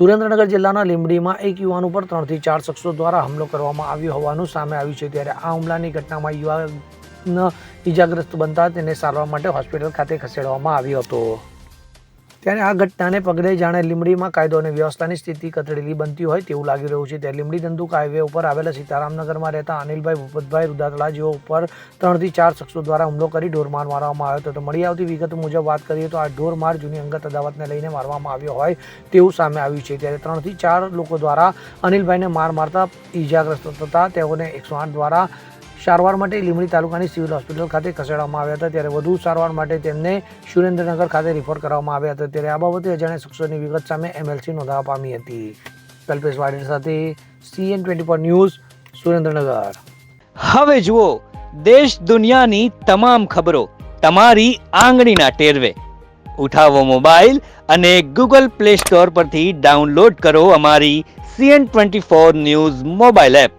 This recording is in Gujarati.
સુરેન્દ્રનગર જિલ્લાના લીંબડીમાં એક યુવાન ઉપર 3 થી 4 શખ્સો દ્વારા હુમલો કરવામાં આવ્યો હોવાનું સામે આવ્યું છે। ત્યારે આ હુમલાની ઘટનામાં યુવાન ઈજાગ્રસ્ત બનતા તેને સારવાર માટે હોસ્પિટલ ખાતે ખસેડવામાં આવ્યો હતો। ત્યારે આ ઘટનાને પગલે જાણે લીંબડીમાં કાયદો અને વ્યવસ્થાની સ્થિતિ કથળેલી બનતી હોય તેવું લાગી રહ્યું છે। ત્યારે લીંબડી ધંધુક હાઈવે ઉપર આવેલા સીતારામનગરમાં રહેતા અનિલભાઈ ભૂપતભાઈ રૂદાતળા જેઓ ઉપર 3 થી 4 શખ્સો દ્વારા હુમલો કરી ઢોરમાર મારવામાં આવ્યો હતો। તો મળી આવતી વિગત મુજબ વાત કરીએ તો આ ઢોરમાર જૂની અંગત અદાવતને લઈને મારવામાં આવ્યો હોય તેવું સામે આવ્યું છે। ત્યારે 3 થી 4 લોકો દ્વારા અનિલભાઈને માર મારતા ઈજાગ્રસ્ત થતા તેઓને 108 દ્વારા સારવાર માટે લીંબડી તાલુકાની સિવિલ હોસ્પિટલ ખાતે ખસેડવામાં આવ્યા હતા। ત્યારે વધુ સારવાર માટે તેમને સુરેન્દ્રનગર ખાતે રિફર કરવામાં આવ્યા હતા। ત્યારે આ બાબતે અજાણ્યા શખ્સોની વિગત સામે એમએલસી નોંધવા પામી હતી। કલ્પેશ વાડેર સાથે CN24 ન્યૂઝ સુરેન્દ્રનગર। હવે જુઓ દેશ દુનિયાની તમામ ખબરો તમારી આંગળીના ટેરવે। ઉઠાવો મોબાઈલ અને Google Play Store પરથી ડાઉનલોડ કરો અમારી CN24 ન્યૂઝ મોબાઈલ એપ।